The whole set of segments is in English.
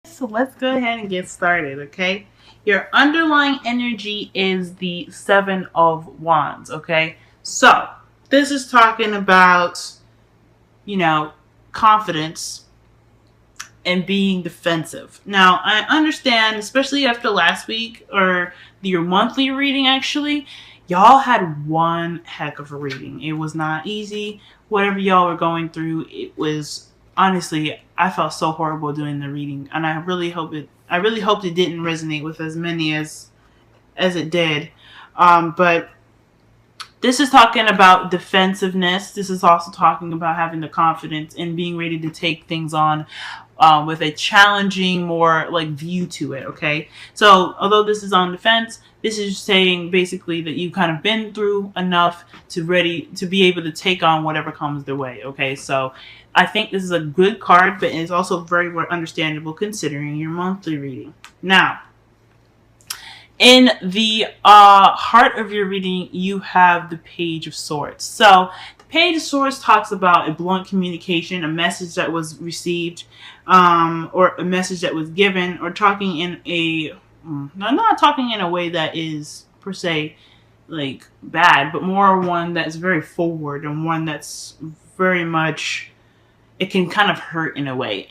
So let's go ahead and get started, okay? Your underlying energy is the Seven of Wands, okay? So this is talking about, you know, confidence and being defensive. Now, I understand, especially after last week or your monthly reading, actually, y'all had one heck of a reading. It was not easy. Whatever y'all were going through, it was honestly, I felt so horrible doing the reading, and I really hoped it didn't resonate with as many as it did. But this is talking about defensiveness. This is also talking about having the confidence and being ready to take things on with a challenging, more like view to it. Okay, so although this is on defense, this is saying basically that you've kind of been through enough to ready to be able to take on whatever comes their way. Okay, so I think this is a good card, but it's also very, very understandable considering your monthly reading. Now, in the heart of your reading, you have the Page of Swords. So the Page of Swords talks about a blunt communication, a message that was received, or a message that was given, or talking in a not talking in a way that is per se like bad, but more one that's very forward and one that's very much, it can kind of hurt in a way.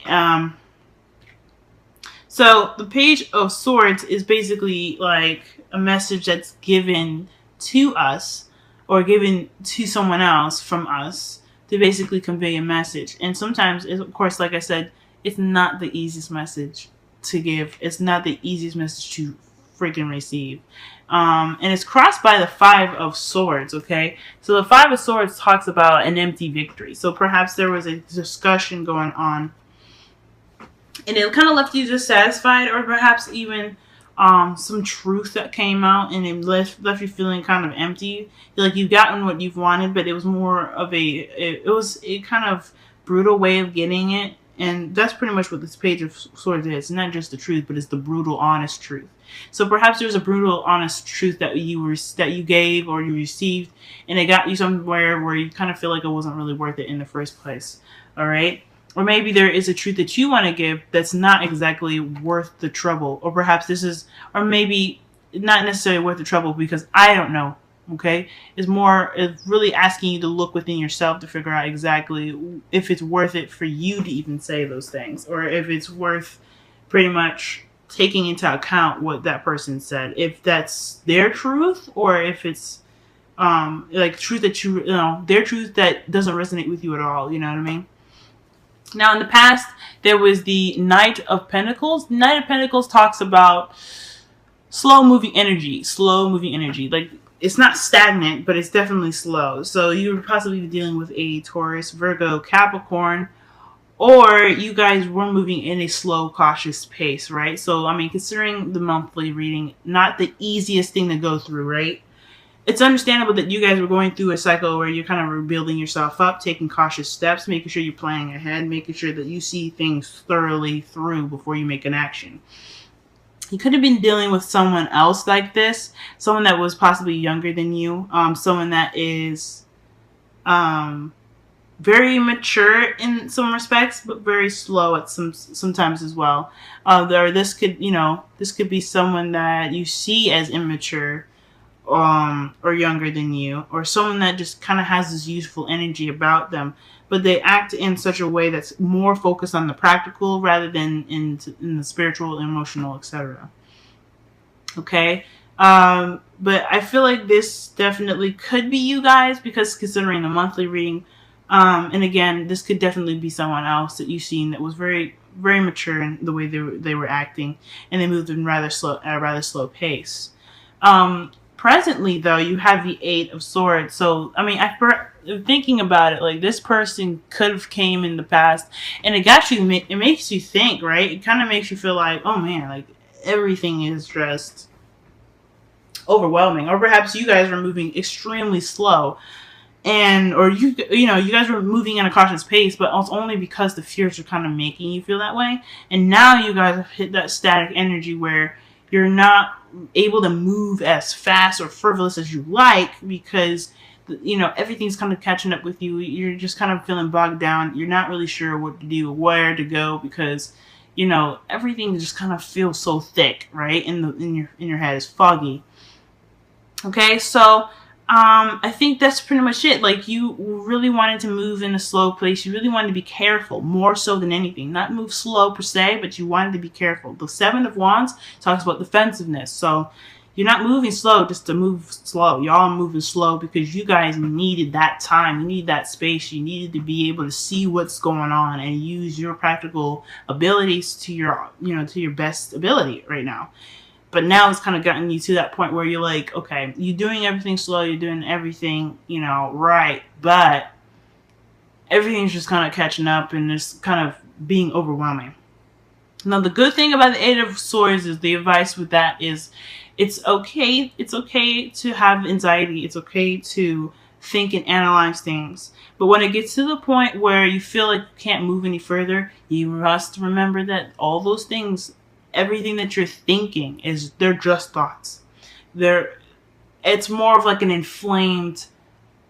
So the Page of Swords is basically like a message that's given to us or given to someone else from us to basically convey a message. And sometimes, of course, like I said, it's not the easiest message to give. It's not the easiest message to freaking receive. And it's crossed by the Five of Swords, okay? So the Five of Swords talks about an empty victory. So perhaps there was a discussion going on and it kind of left you dissatisfied, or perhaps even some truth that came out, and it left you feeling kind of empty. Like you've gotten what you've wanted, but it was more of it was a kind of brutal way of getting it, and that's pretty much what this Page of Swords is. It's not just the truth, but it's the brutal, honest truth. So perhaps there's a brutal, honest truth that you gave or you received, and it got you somewhere where you kind of feel like it wasn't really worth it in the first place. All right. Or maybe there is a truth that you want to give that's not exactly worth the trouble. Or perhaps or maybe not necessarily worth the trouble because I don't know. Okay? It's really asking you to look within yourself to figure out exactly if it's worth it for you to even say those things. Or if it's worth pretty much taking into account what that person said. If that's their truth or if it's like truth that their truth that doesn't resonate with you at all. You know what I mean? Now, in the past, there was the Knight of Pentacles. The Knight of Pentacles talks about slow-moving energy. Like, it's not stagnant, but it's definitely slow. So you would possibly be dealing with a Taurus, Virgo, Capricorn, or you guys were moving in a slow, cautious pace, right? So, I mean, considering the monthly reading, not the easiest thing to go through, right? It's understandable that you guys were going through a cycle where you're kind of rebuilding yourself up, taking cautious steps, making sure you're planning ahead, making sure that you see things thoroughly through before you make an action. You could have been dealing with someone else like this, someone that was possibly younger than you, someone that is very mature in some respects, but very slow at sometimes as well. This could be someone that you see as immature, or younger than you, or someone that just kind of has this youthful energy about them, but they act in such a way that's more focused on the practical rather than in the spiritual, emotional, etc. Okay, but I feel like this definitely could be you guys because considering the monthly reading, and again, this could definitely be someone else that you've seen that was very, very mature in the way they were acting, and they moved in at a rather slow pace. Presently, though, you have the Eight of Swords. So, I mean, thinking about it, like, this person could have came in the past, and it makes you think, right? It kind of makes you feel like, oh, man, like, everything is just overwhelming. Or perhaps you guys were moving extremely slow, or you guys were moving at a cautious pace, but it's only because the fears are kind of making you feel that way. And now you guys have hit that static energy where you're not able to move as fast or frivolous as you like because everything's kind of catching up with you. You're just kind of feeling bogged down. You're not really sure what to do, where to go, because you know, everything just kind of feels so thick, right? In your head, it's foggy. Okay, so I think that's pretty much it. Like, you really wanted to move in a slow place. You really wanted to be careful, more so than anything. Not move slow per se, but you wanted to be careful. The Seven of Wands talks about defensiveness. So you're not moving slow just to move slow. Y'all are moving slow because you guys needed that time. You needed that space. You needed to be able to see what's going on and use your practical abilities to your, to your best ability right now. But now it's kind of gotten you to that point where you're like, okay, you're doing everything slow, you're doing everything, right, but everything's just kind of catching up and it's kind of being overwhelming. Now, the good thing about the Eight of Swords is the advice with that is it's okay to have anxiety. It's okay to think and analyze things. But when it gets to the point where you feel like you can't move any further, you must remember that all those things, everything that you're thinking, they're just thoughts. It's more of like an inflamed,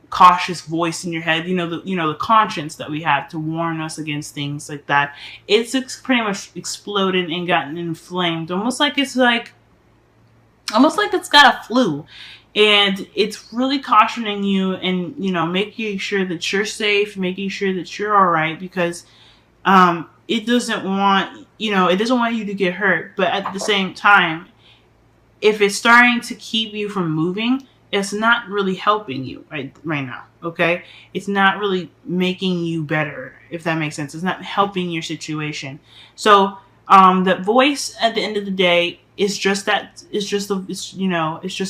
cautious voice in your head. The conscience that we have to warn us against things like that. It's pretty much exploded and gotten inflamed, almost like it's got a flu, and it's really cautioning you and making sure that you're safe, making sure that you're all right, because it doesn't want you to get hurt. But at the same time, if it's starting to keep you from moving, it's not really helping you right now. Okay, it's not really making you better, if that makes sense. It's not helping your situation. So that voice at the end of the day is just that. It's just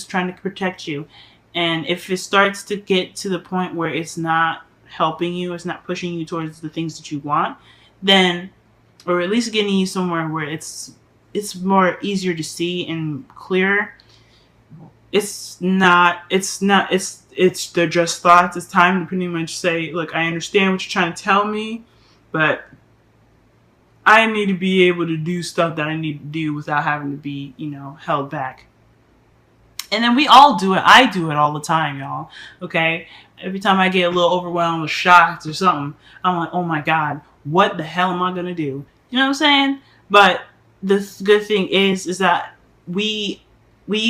trying to protect you. And if it starts to get to the point where it's not helping you, it's not pushing you towards the things that you want, then, or at least getting you somewhere where it's more easier to see and clearer, they're just thoughts. It's time to pretty much say, look, I understand what you're trying to tell me, but I need to be able to do stuff that I need to do without having to be, held back. And then we all do it. I do it all the time, y'all. Okay? Every time I get a little overwhelmed or shocked or something, I'm like, oh my God, what the hell am I going to do? You know what I'm saying? But the good thing is that we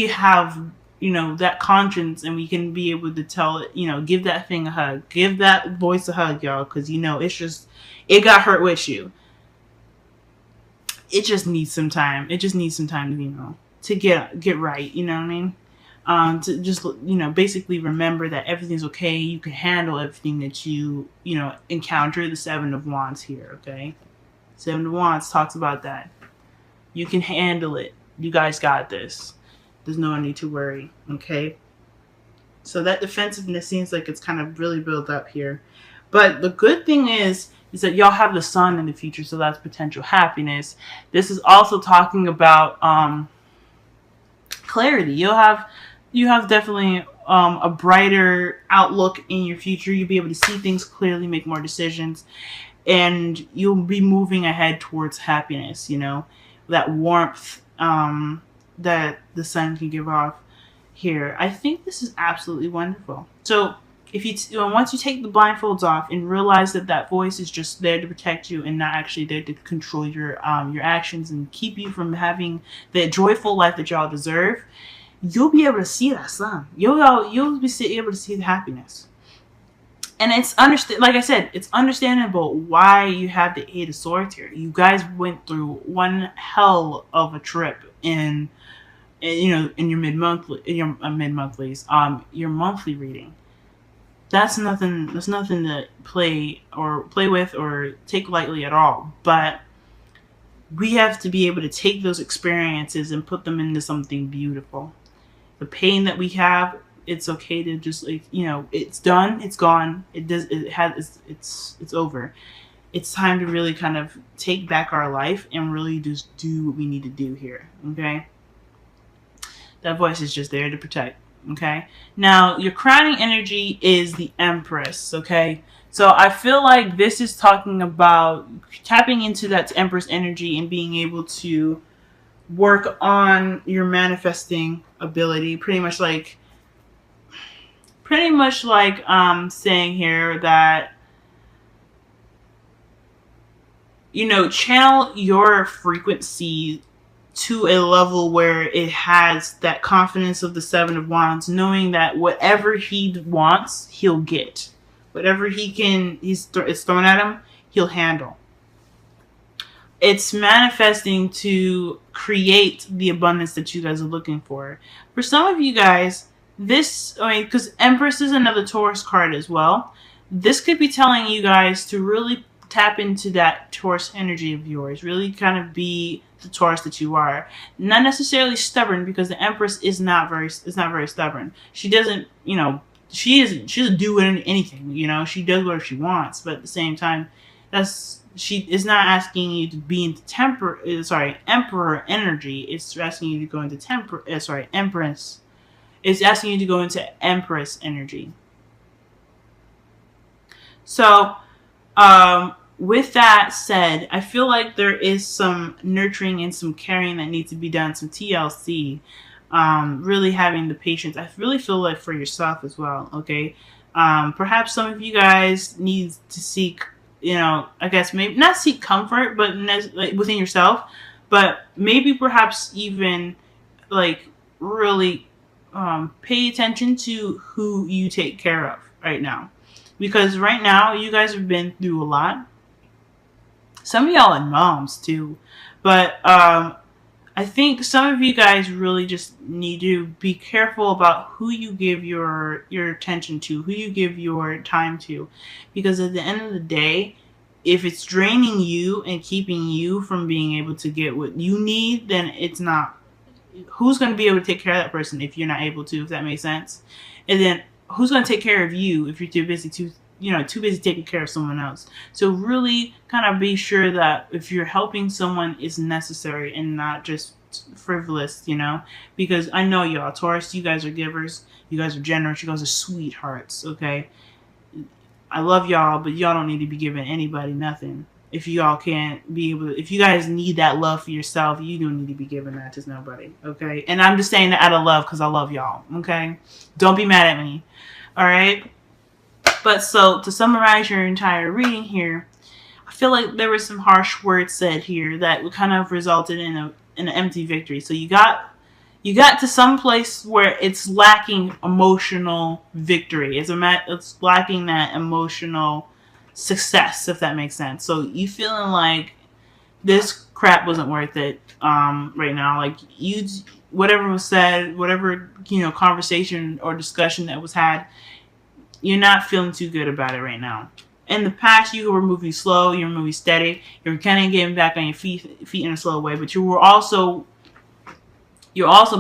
have, that conscience, and we can be able to tell it, give that thing a hug. Give that voice a hug, y'all, because, it got hurt with you. It just needs some time. It just needs some time to get right. You know what I mean? To just, basically remember that everything's okay. You can handle everything that you encounter. The Seven of Wands here, okay? Seven of Wands talks about that. You can handle it. You guys got this. There's no need to worry, okay? So that defensiveness seems like it's kind of really built up here. But the good thing is that y'all have the sun in the future, so that's potential happiness. This is also talking about clarity. You have definitely a brighter outlook in your future. You'll be able to see things clearly, make more decisions, and you'll be moving ahead towards happiness. That warmth that the sun can give off here. I think this is absolutely wonderful. So once you take the blindfolds off and realize that voice is just there to protect you and not actually there to control your actions and keep you from having the joyful life that y'all deserve, you'll be able to see that sun. You'll be able to see the happiness. And like I said, it's understandable why you have the Eight of Swords here. You guys went through one hell of a trip in your monthly reading. That's nothing to play with or take lightly at all. But we have to be able to take those experiences and put them into something beautiful. The pain that we have, it's okay to just it's done, it's gone, it's over. It's time to really kind of take back our life and really just do what we need to do here. Okay, that voice is just there to protect. Okay, now your crowning energy is the Empress. Okay, so I feel like this is talking about tapping into that Empress energy and being able to work on your manifesting ability. Pretty much like saying here that channel your frequency to a level where it has that confidence of the Seven of Wands, knowing that whatever he wants, he'll get. Whatever it's thrown at him, he'll handle. It's manifesting to create the abundance that you guys are looking for. For some of you guys, because Empress is another Taurus card as well, this could be telling you guys to really tap into that Taurus energy of yours. Really kind of be the Taurus that you are. Not necessarily stubborn, because the Empress is not very stubborn. She doesn't, she doesn't do anything, she does whatever she wants, but at the same time, she is not asking you to be into Emperor energy. It's asking you to go into Empress. It's asking you to go into Empress energy. So, with that said, I feel like there is some nurturing and some caring that needs to be done, some TLC. Really having the patience. I really feel like for yourself as well, okay? Perhaps some of you guys need to seek, I guess maybe not seek comfort, but within yourself, but maybe perhaps even really pay attention to who you take care of right now. Because right now, you guys have been through a lot. Some of y'all are moms too. But I think some of you guys really just need to be careful about who you give your attention to, who you give your time to. Because at the end of the day, if it's draining you and keeping you from being able to get what you need, then it's not. Who's going to be able to take care of that person if you're not able to, if that makes sense? And then who's going to take care of you if you're too busy taking care of someone else? So really kind of be sure that if you're helping someone, it's necessary and not just frivolous, because I know y'all, Taurus, you guys are givers, you guys are generous, you guys are sweethearts, okay? I love y'all, but y'all don't need to be giving anybody nothing. If y'all can't be able to, if you guys need that love for yourself, you don't need to be giving that to nobody, okay? And I'm just saying that out of love because I love y'all, okay? Don't be mad at me, all right? But so to summarize your entire reading here, I feel like there were some harsh words said here that kind of resulted in an empty victory. So you got to some place where it's lacking emotional victory. It's lacking that emotional success, if that makes sense. So you feeling like this crap wasn't worth it right now. Like whatever was said, whatever conversation or discussion that was had, you're not feeling too good about it right now. In the past, you were moving slow, you were moving steady, you were kind of getting back on your feet in a slow way, but you're also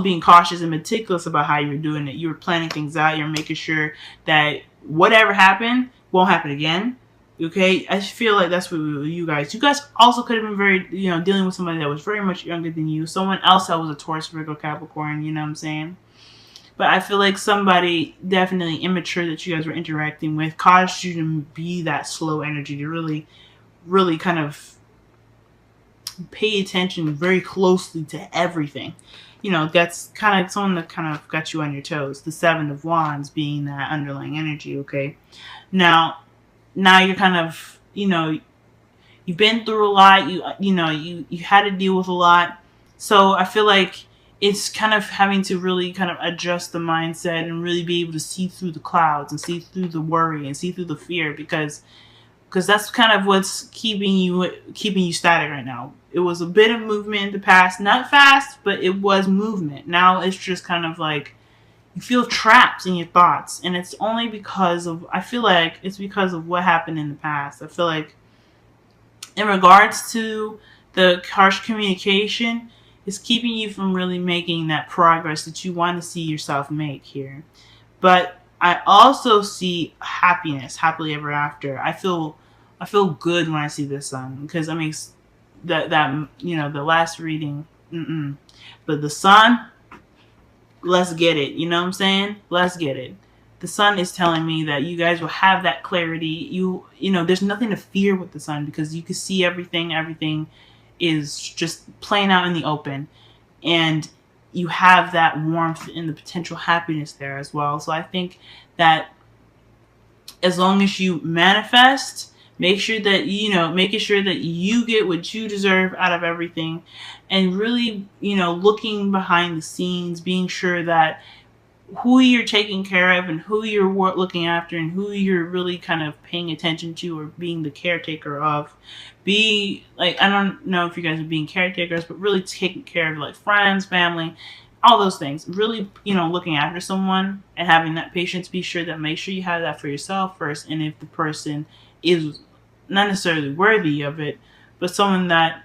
being cautious and meticulous about how you were doing it. You were planning things out, you're making sure that whatever happened won't happen again. Okay, I feel like that's what you guys also could have been very, dealing with somebody that was very much younger than you, someone else that was a Taurus, Virgo, Capricorn, you know what I'm saying? But I feel like somebody definitely immature that you guys were interacting with caused you to be that slow energy, to really, really kind of pay attention very closely to everything. That's kind of someone that kind of got you on your toes. The Seven of Wands being that underlying energy, okay? Now you're kind of, you've been through a lot. You had to deal with a lot. So I feel like it's kind of having to really kind of adjust the mindset and really be able to see through the clouds and see through the worry and see through the fear, because that's kind of what's keeping you static right now. It was a bit of movement in the past, not fast, but it was movement. Now it's just kind of like you feel trapped in your thoughts, and it's only because of, I feel like it's because of what happened in the past. I feel like in regards to the harsh communication, it's keeping you from really making that progress that you want to see yourself make here. But I also see happiness, happily ever after. I feel good when I see the sun, because that the last reading, but the sun, let's get it. You know what I'm saying? Let's get it. The sun is telling me that you guys will have that clarity. You know, there's nothing to fear with the sun, because you can see everything. Everything is just playing out in the open, and you have that warmth and the potential happiness there as well. So I think that as long as you manifest Make sure that, making sure that you get what you deserve out of everything, and really, looking behind the scenes, being sure that who you're taking care of and who you're looking after and who you're really kind of paying attention to or being the caretaker of. Be like, I don't know if you guys are being caretakers, but really taking care of like friends, family, all those things. Really, looking after someone and having that patience. Be sure that, make sure you have that for yourself first. And if the person is not necessarily worthy of it, but someone that,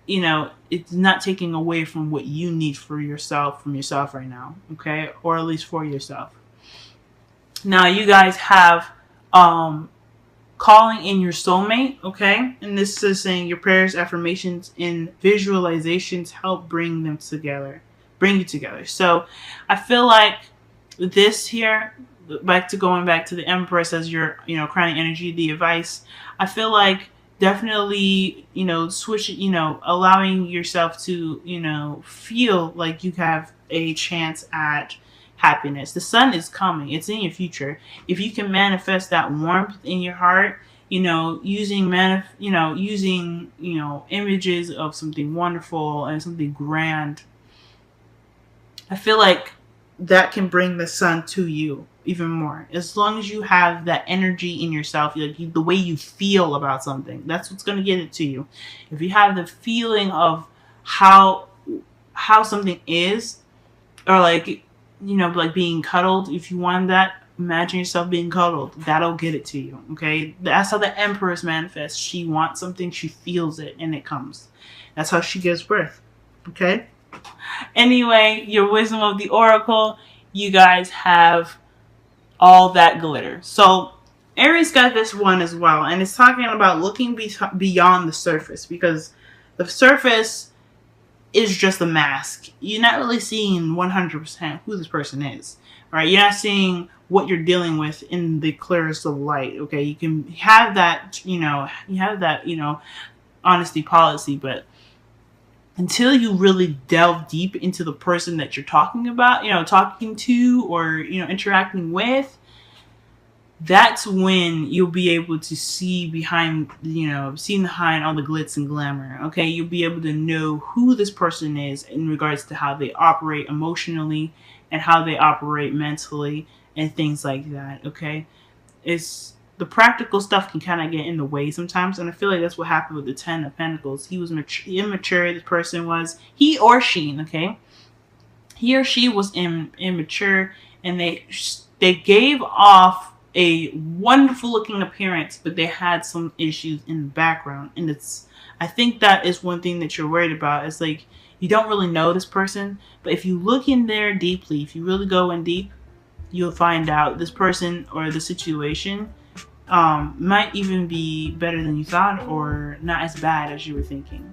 it's not taking away from what you need for yourself, from yourself right now, okay? Or at least for yourself. Now, you guys have calling in your soulmate, okay? And this is saying your prayers, affirmations, and visualizations help bring you together. So I feel like this here, going back to the Empress as your, crowning energy, the advice, I feel like definitely, switch, allowing yourself to, feel like you have a chance at happiness. The sun is coming. It's in your future. If you can manifest that warmth in your heart, using images of something wonderful and something grand, I feel like that can bring the sun to you even more. As long as you have that energy in yourself, the way you feel about something, that's what's going to get it to you. If you have the feeling of how something is, or like being cuddled, if you want that, imagine yourself being cuddled. That'll get it to you. Okay, that's how the Empress manifests. She wants something, she feels it, and it comes. That's how she gives birth. Okay. Anyway, your wisdom of the oracle, you guys have all that glitter. So Aries got this one as well, and it's talking about looking beyond the surface, because the surface is just a mask. You're not really seeing 100% who this person is, right? You're not seeing what you're dealing with in the clearest of light. Okay, you can have that, honesty policy, but until you really delve deep into the person that you're talking about, talking to, or, interacting with, that's when you'll be able to see behind all the glitz and glamour. Okay, you'll be able to know who this person is in regards to how they operate emotionally and how they operate mentally and things like that. Okay, it's the practical stuff can kind of get in the way sometimes, and I feel like that's what happened with the Ten of Pentacles. He was immature. This person was, he or she, okay, he or she was immature, and they gave off a wonderful looking appearance, but they had some issues in the background. And I think that is one thing that you're worried about. It's like, you don't really know this person, but if you look in there deeply, if you really go in deep, you'll find out this person or the situation might even be better than you thought, or not as bad as you were thinking.